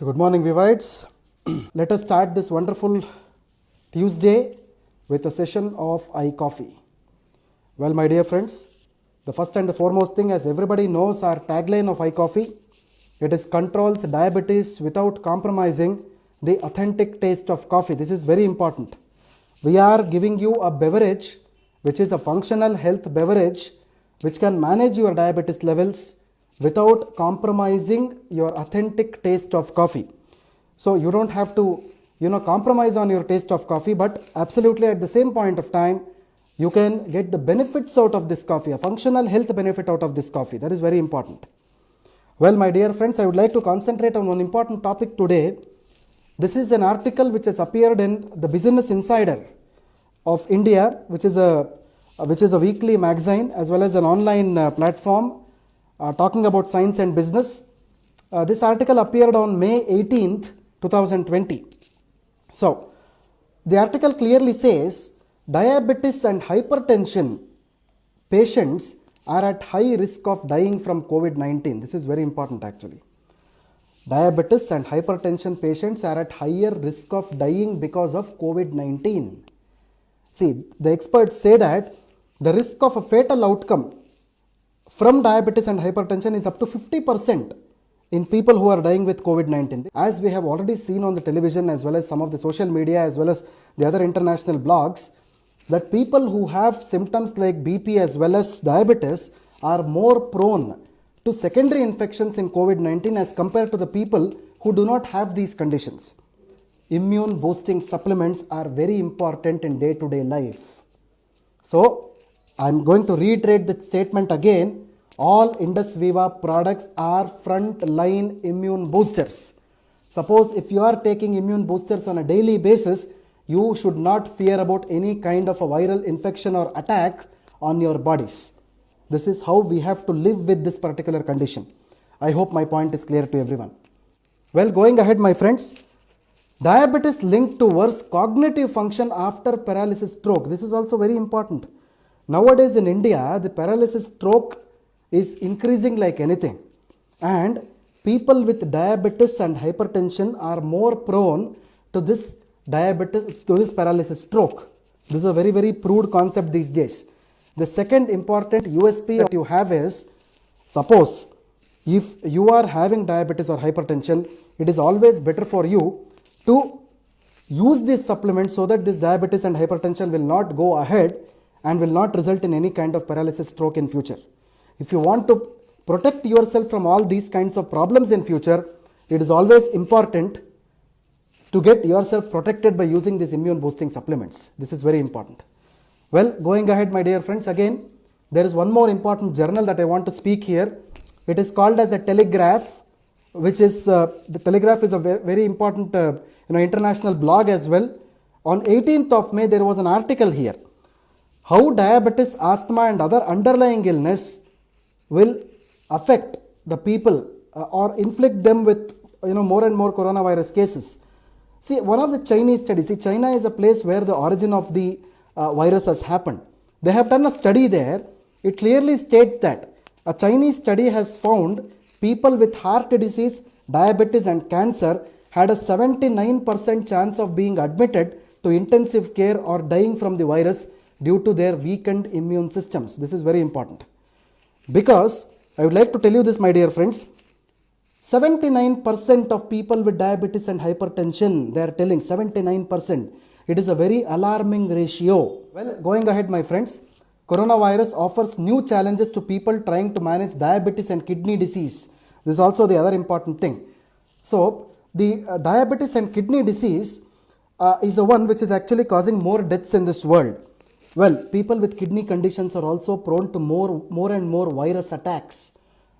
So good morning, Vivites. Let us start this wonderful Tuesday with a session of iCoffee. Well, my dear friends, the first and the foremost thing, as everybody knows, our tagline of iCoffee, it is controls diabetes without compromising the authentic taste of coffee. This is very important. We are giving you a beverage which is a functional health beverage which can manage your diabetes levels without compromising your authentic taste of coffee. So you don't have to compromise on your taste of coffee, but absolutely at the same point of time you can get the benefits out of this coffee, a functional health benefit out of this coffee. That is very important. Well, my dear friends, I would like to concentrate on one important topic today. This is an article which has appeared in the Business Insider of India, which is a weekly magazine as well as an online platform talking about science and business. This article appeared on May 18th, 2020. So, the article clearly says diabetes and hypertension patients are at high risk of dying from COVID-19. This is very important actually. Diabetes and hypertension patients are at higher risk of dying because of COVID-19. See, the experts say that the risk of a fatal outcome from diabetes and hypertension is up to 50% in people who are dying with COVID-19. As we have already seen on the television as well as some of the social media as well as the other international blogs, that people who have symptoms like BP as well as diabetes are more prone to secondary infections in COVID-19 as compared to the people who do not have these conditions. Immune boosting supplements are very important in day-to-day life. So, I am going to reiterate that statement again. All Indus Viva products are front-line immune boosters. Suppose if you are taking immune boosters on a daily basis, you should not fear about any kind of a viral infection or attack on your bodies. This is how we have to live with this particular condition. I hope my point is clear to everyone. Well, going ahead, my friends, diabetes linked to worse cognitive function after paralysis stroke. This is also very important. Nowadays in India, the paralysis stroke is increasing like anything, and people with diabetes and hypertension are more prone to this paralysis stroke. This is a very, very proved concept these days. The second important USP that you have is, suppose if you are having diabetes or hypertension, it is always better for you to use these supplements so that this diabetes and hypertension will not go ahead and will not result in any kind of paralysis stroke in future. If you want to protect yourself from all these kinds of problems in future, it is always important to get yourself protected by using these immune boosting supplements. This is very important. Well, going ahead, my dear friends, again, there is one more important journal that I want to speak here. It is called as a Telegraph, which is, the Telegraph is a very important international blog as well. On 18th of May, there was an article here. How diabetes, asthma and other underlying illness will affect the people or inflict them with more and more coronavirus cases. See, one of the Chinese studies, China is a place where the origin of the virus has happened. They have done a study there. It clearly states that a Chinese study has found people with heart disease, diabetes and cancer had a 79% chance of being admitted to intensive care or dying from the virus due to their weakened immune systems. This is very important. Because I would like to tell you this, my dear friends, 79% of people with diabetes and hypertension, they are telling 79%. It is a very alarming ratio. Well, going ahead, my friends, coronavirus offers new challenges to people trying to manage diabetes and kidney disease. This is also the other important thing. So, the diabetes and kidney disease is the one which is actually causing more deaths in this world. Well, people with kidney conditions are also prone to more and more virus attacks.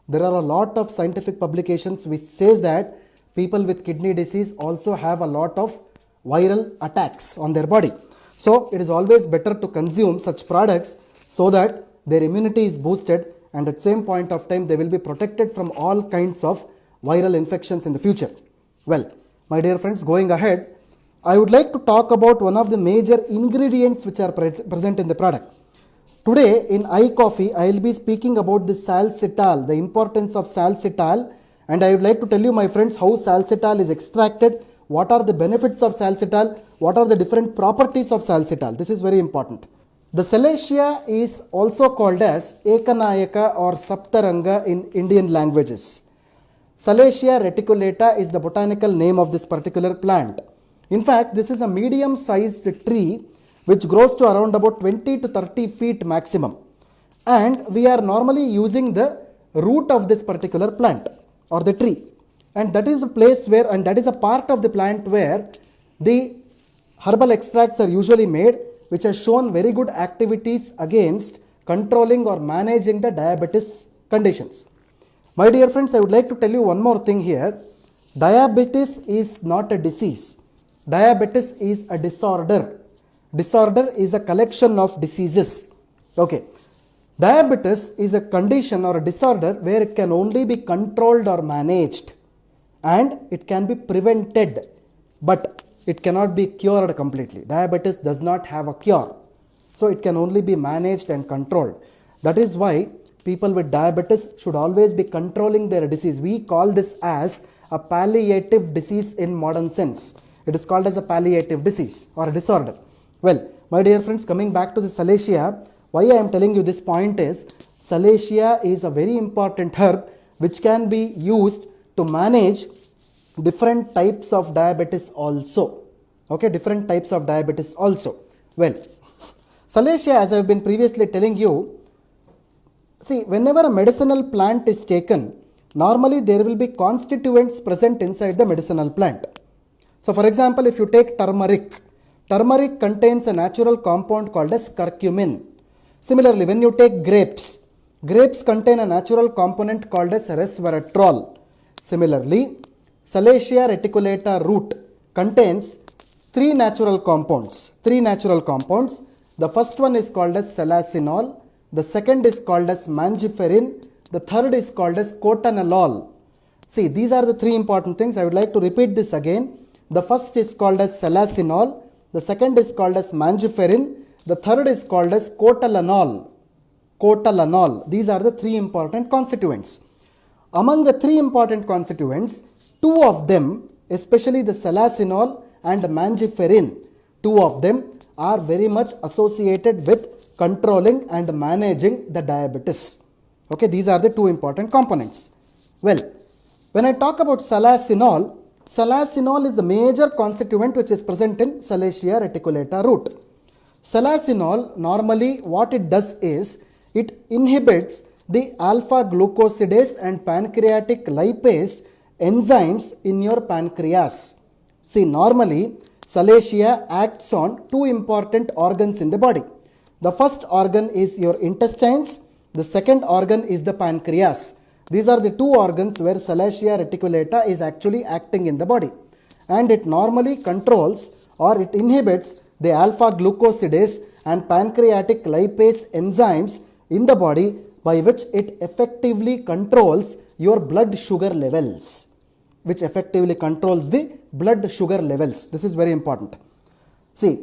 There are a lot of scientific publications which says that people with kidney disease also have a lot of viral attacks on their body. So, it is always better to consume such products so that their immunity is boosted and at the same point of time they will be protected from all kinds of viral infections in the future. Well, my dear friends, going ahead, I would like to talk about one of the major ingredients which are present in the product. Today in iCoffee, I will be speaking about the salsitol, the importance of salsitol And I would like to tell you, my friends, how salsitol is extracted, what are the benefits of salsitol, what are the different properties of salsitol. This is very important. The Salacia is also called as Ekanayaka or Saptaranga in Indian languages. Salacia reticulata is the botanical name of this particular plant. In fact, this is a medium-sized tree which grows to around about 20 to 30 feet maximum. And we are normally using the root of this particular plant or the tree. And that is a place where, and that is a part of the plant where the herbal extracts are usually made, which has shown very good activities against controlling or managing the diabetes conditions. My dear friends, I would like to tell you one more thing here. Diabetes is not a disease. Diabetes is a disorder. Disorder is a collection of diseases. Okay. Diabetes is a condition or a disorder where it can only be controlled or managed, and it can be prevented, but it cannot be cured completely. Diabetes does not have a cure. So it can only be managed and controlled. That is why people with diabetes should always be controlling their disease. We call this as a palliative disease in modern sense. It is called as a palliative disease or a disorder. Well, my dear friends, coming back to the Salacia, why I am telling you this point is, Salacia is a very important herb which can be used to manage different types of diabetes also. Okay, different types of diabetes also. Well, Salacia, as I have been previously telling you, see, whenever a medicinal plant is taken, normally there will be constituents present inside the medicinal plant. So, for example, if you take turmeric, turmeric contains a natural compound called as curcumin. Similarly, when you take grapes, grapes contain a natural component called as resveratrol. Similarly, Salacia reticulata root contains three natural compounds. The first one is called as salacinol, the second is called as mangiferin, the third is called as cotanolol. See, these are the three important things. I would like to repeat this again. The first is called as salacinol, the second is called as mangiferin, the third is called as cotanolol. These are the three important constituents. Among the three important constituents, two of them, especially the salacinol and the mangiferin, two of them are very much associated with controlling and managing the diabetes. Okay, these are the two important components. Well, when I talk about salacinol, salacinol is the major constituent which is present in Salacia reticulata root. Salacinol, normally what it does is, it inhibits the alpha glucosidase and pancreatic lipase enzymes in your pancreas. See, normally Salacia acts on two important organs in the body. The first organ is your intestines, the second organ is the pancreas. These are the two organs where Salacia reticulata is actually acting in the body, and it normally controls or it inhibits the alpha glucosidase and pancreatic lipase enzymes in the body, by which it effectively controls your blood sugar levels. This is very important. See,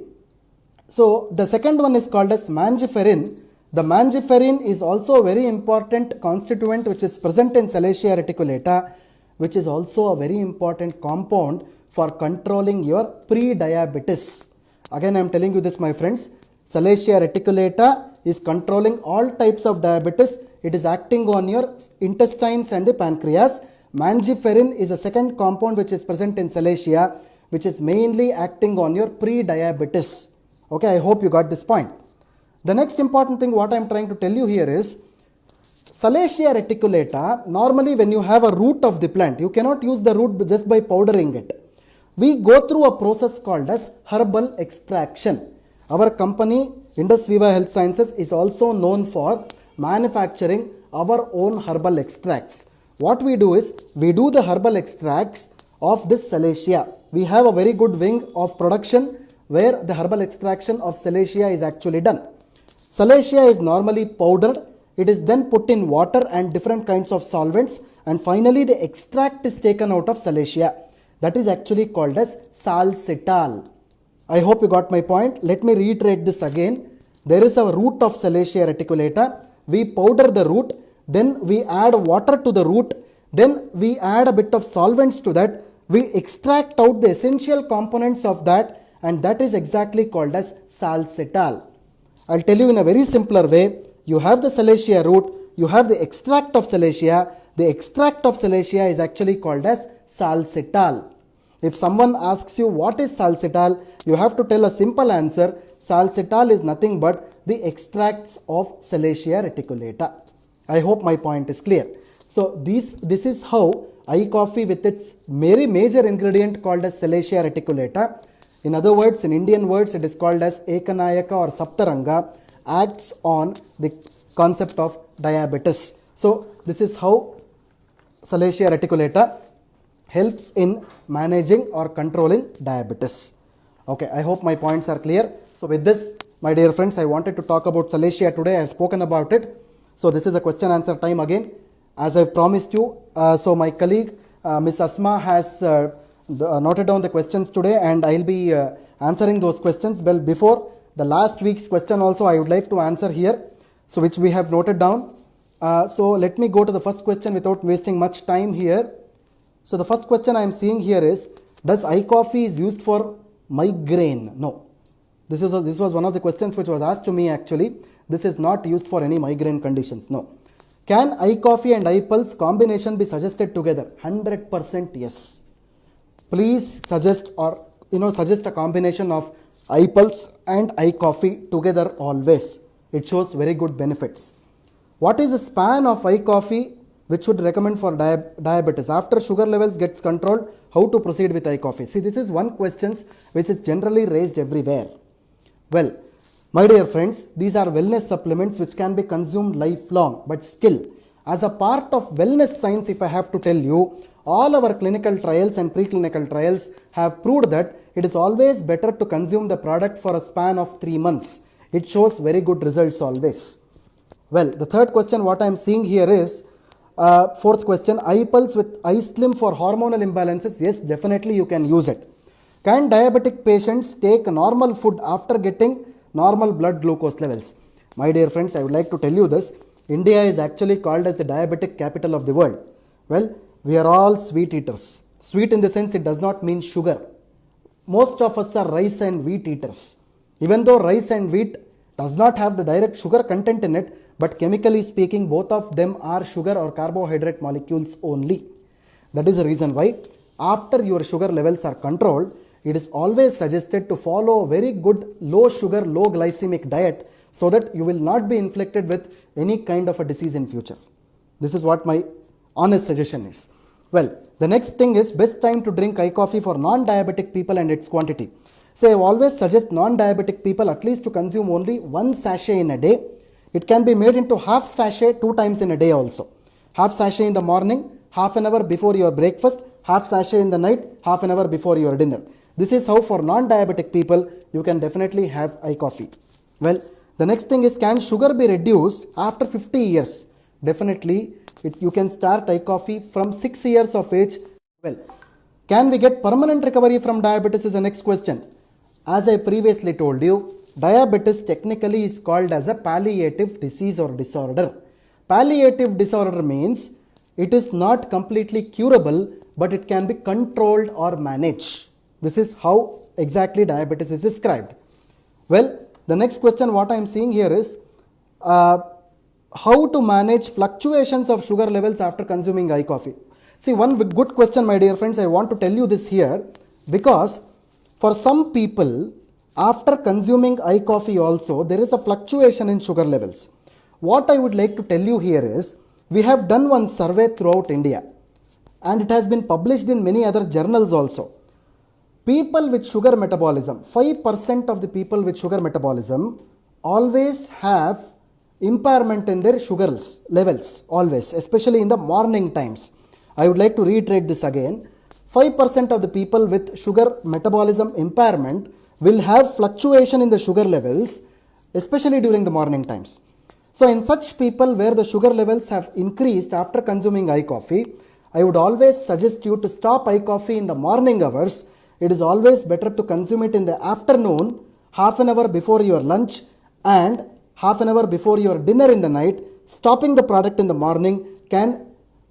so the second one is called as mangiferin. The mangiferin is also a very important constituent which is present in Salacia reticulata, which is also a very important compound for controlling your pre-diabetes. Again, I am telling you this, my friends. Salacia reticulata is controlling all types of diabetes. It is acting on your intestines and the pancreas. Mangiferin is a second compound which is present in Salacia, which is mainly acting on your pre-diabetes. Okay, I hope you got this point. The next important thing what I am trying to tell you here is, Salacia reticulata, normally when you have a root of the plant, you cannot use the root just by powdering it. We go through a process called as herbal extraction. Our company, Indus Viva Health Sciences, is also known for manufacturing our own herbal extracts. What we do is, we do the herbal extracts of this Salacia. We have a very good wing of production where the herbal extraction of Salacia is actually done. Salacia is normally powdered. It is then put in water and different kinds of solvents, and finally the extract is taken out of Salacia. That is actually called as salsitol. I hope you got my point. Let me reiterate this again. There is a root of Salacia reticulata. We powder the root, then we add water to the root, Then we add a bit of solvents to that. We extract out the essential components of that, and that is exactly called as salcetal. I'll tell you in a very simpler way. You have the Salacia root, you have the extract of Salacia. The extract of Salacia is actually called as salcetal. If someone asks you what is salcetal, you have to tell a simple answer. Salcetal is nothing but the extracts of Salacia reticulata. I hope my point is clear. So this is how iCoffee, with its very major ingredient called as Salacia reticulata, in other words, in Indian words, it is called as Ekanayaka or Saptaranga, acts on the concept of diabetes. So this is how Salacia reticulata helps in managing or controlling diabetes. Okay, I hope my points are clear. So with this, my dear friends, I wanted to talk about Salacia today. I have spoken about it. So this is a question answer time again. As I have promised you, so my colleague Miss Asma has noted down the questions today, and I will be answering those questions. Well, before the last week's question also I would like to answer here, so which we have noted down. So let me go to the first question without wasting much time here. So the first question I am seeing here is, does iCoffee is used for migraine? No. This was one of the questions which was asked to me actually. This is not used for any migraine conditions. No. Can iCoffee and iPulse combination be suggested together? 100% yes. Please suggest suggest a combination of iPulse and iCoffee together always. It shows very good benefits. What is the span of iCoffee which should recommend for diabetes? After sugar levels gets controlled, how to proceed with iCoffee? See, this is one question which is generally raised everywhere. Well, my dear friends, these are wellness supplements which can be consumed lifelong, but still, as a part of wellness science, if I have to tell you, all our clinical trials and preclinical trials have proved that it is always better to consume the product for a span of 3 months. It shows very good results always. Well, the third question what I am seeing here is, fourth question, iPulse with iSlim for hormonal imbalances. Yes, definitely you can use it. Can diabetic patients take normal food after getting normal blood glucose levels? My dear friends, I would like to tell you this. India is actually called as the diabetic capital of the world. Well, we are all sweet eaters. Sweet in the sense it does not mean sugar. Most of us are rice and wheat eaters. Even though rice and wheat does not have the direct sugar content in it, but chemically speaking, both of them are sugar or carbohydrate molecules only. That is the reason why after your sugar levels are controlled, it is always suggested to follow a very good low sugar, low glycemic diet so that you will not be inflicted with any kind of a disease in future. This is what my honest suggestion is. Well, the next thing is best time to drink iCoffee for non-diabetic people and its quantity. So I always suggest non-diabetic people at least to consume only 1 sachet in a day. It can be made into half sachet 2 times in a day also. Half sachet in the morning, half an hour before your breakfast, half sachet in the night, half an hour before your dinner. This is how for non-diabetic people you can definitely have iCoffee. Well, the next thing is, can sugar be reduced after 50 years? Definitely, you can start iCoffee from 6 years of age. Well, can we get permanent recovery from diabetes is the next question. As I previously told you, diabetes technically is called as a palliative disease or disorder. Palliative disorder means it is not completely curable, but it can be controlled or managed. This is how exactly diabetes is described. Well, the next question what I am seeing here is how to manage fluctuations of sugar levels after consuming iCoffee. See, one good question, my dear friends. I want to tell you this here because for some people, after consuming iCoffee also, there is a fluctuation in sugar levels. What I would like to tell you here is, we have done one survey throughout India and it has been published in many other journals also. People with sugar metabolism, 5% of the people with sugar metabolism always have impairment in their sugar levels, always, especially in the morning times. I would like to reiterate this again. 5% of the people with sugar metabolism impairment will have fluctuation in the sugar levels, especially during the morning times. So in such people where the sugar levels have increased after consuming iCoffee, I would always suggest you to stop iCoffee in the morning hours. It is always better to consume it in the afternoon, half an hour before your lunch and half an hour before your dinner in the night. Stopping the product in the morning can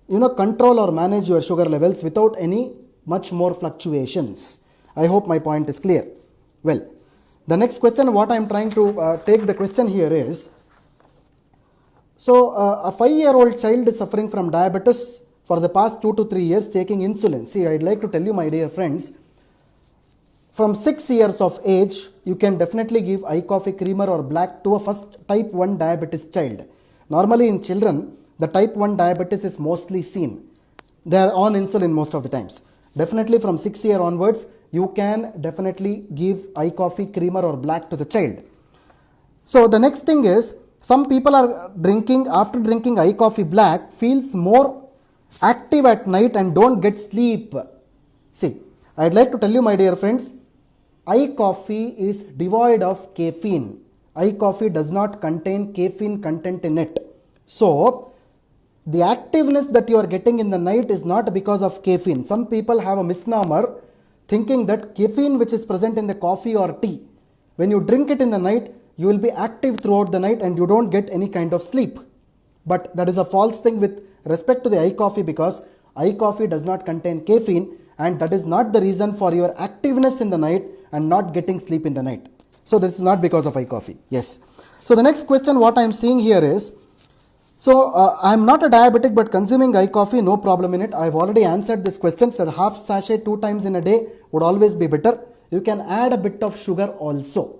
control or manage your sugar levels without any much more fluctuations. I hope my point is clear. Well, the next question, what I am trying to take the question here is, so a 5-year-old child is suffering from diabetes for the past 2 to 3 years taking insulin. See, I'd like to tell you, my dear friends, from 6 years of age, you can definitely give iCoffee creamer or black to a first type 1 diabetes child. Normally in children, the type 1 diabetes is mostly seen. They are on insulin most of the times. Definitely from 6 year onwards, you can definitely give iCoffee creamer or black to the child. So the next thing is, some people are drinking, after drinking iCoffee black, feels more active at night and don't get sleep. See, I'd like to tell you, my dear friends, iCoffee is devoid of caffeine. iCoffee does not contain caffeine content in it. So, the activeness that you are getting in the night is not because of caffeine. Some people have a misnomer thinking that caffeine which is present in the coffee or tea, when you drink it in the night, you will be active throughout the night and you don't get any kind of sleep. But that is a false thing with respect to the iCoffee, because iCoffee does not contain caffeine, and that is not the reason for your activeness in the night and not getting sleep in the night. So this is not because of iCoffee. Yes. So the next question what I am seeing here is, so I am not a diabetic but consuming iCoffee, no problem in it. I have already answered this question. So half sachet 2 times in a day would always be better. You can add a bit of sugar also.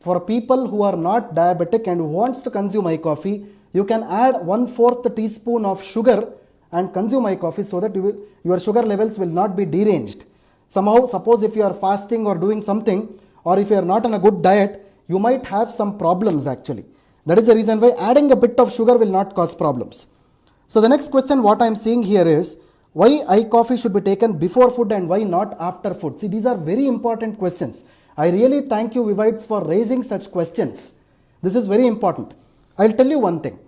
For people who are not diabetic and who wants to consume iCoffee, you can add 1/4 teaspoon of sugar and consume iCoffee so that your sugar levels will not be deranged. Somehow, suppose if you are fasting or doing something, or if you are not on a good diet, you might have some problems actually. That is the reason why adding a bit of sugar will not cause problems. So the next question what I am seeing here is, why iCoffee should be taken before food and why not after food? See, these are very important questions. I really thank you, Vivites, for raising such questions. This is very important. I'll tell you one thing.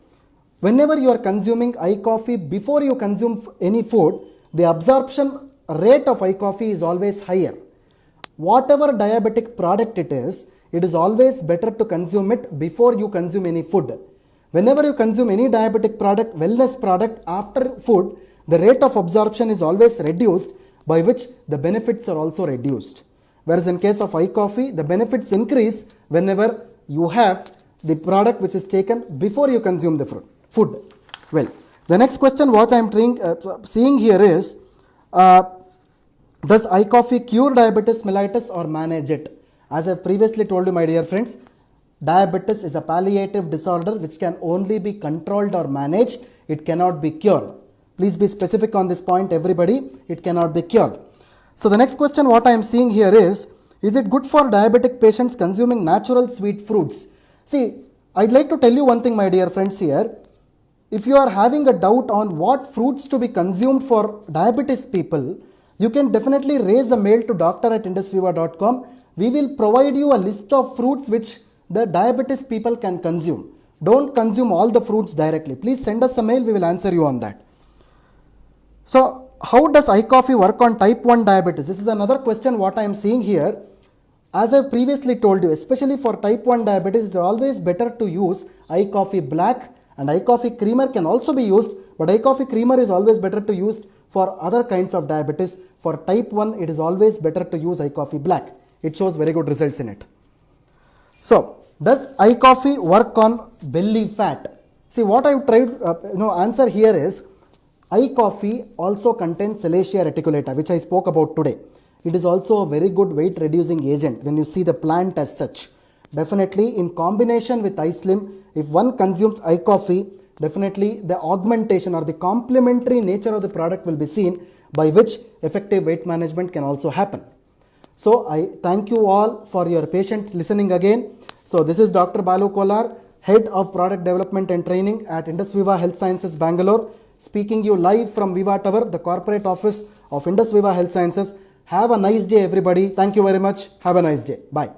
Whenever you are consuming iCoffee before you consume any food, the absorption rate of iCoffee is always higher. Whatever diabetic product it is always better to consume it before you consume any food. Whenever you consume any diabetic product, wellness product after food, the rate of absorption is always reduced, by which the benefits are also reduced. Whereas in case of iCoffee, the benefits increase whenever you have the product which is taken before you consume the food. Well, the next question what I am seeing here is, does iCoffee cure diabetes mellitus or manage it? As I have previously told you, my dear friends, diabetes is a palliative disorder which can only be controlled or managed. It cannot be cured. Please be specific on this point, everybody. It cannot be cured. So the next question what I am seeing here is it good for diabetic patients consuming natural sweet fruits? See, I'd like to tell you one thing, my dear friends, here. If you are having a doubt on what fruits to be consumed for diabetes people, you can definitely raise a mail to doctor@indusviva.com. We will provide you a list of fruits which the diabetes people can consume. Don't consume all the fruits directly. Please send us a mail, we will answer you on that. So, how does iCoffee work on type 1 diabetes? This is another question what I am seeing here. As I have previously told you, especially for type 1 diabetes, it is always better to use iCoffee black, and iCoffee creamer can also be used, but iCoffee creamer is always better to use for other kinds of diabetes. For type 1, it is always better to use iCoffee black. It shows very good results in it. So, does iCoffee work on belly fat? See, what I have tried answer here is, iCoffee also contains Salacia reticulata, which I spoke about today. It is also a very good weight reducing agent when you see the plant as such. Definitely in combination with iSlim, if one consumes iCoffee, definitely the augmentation or the complementary nature of the product will be seen, by which effective weight management can also happen. So I thank you all for your patient listening again. So this is Dr. Balu Kolar, Head of Product Development and Training at Indus Viva Health Sciences, Bangalore, speaking you live from Viva Tower, the corporate office of Indus Viva Health Sciences. Have a nice day, everybody. Thank you very much. Have a nice day. Bye.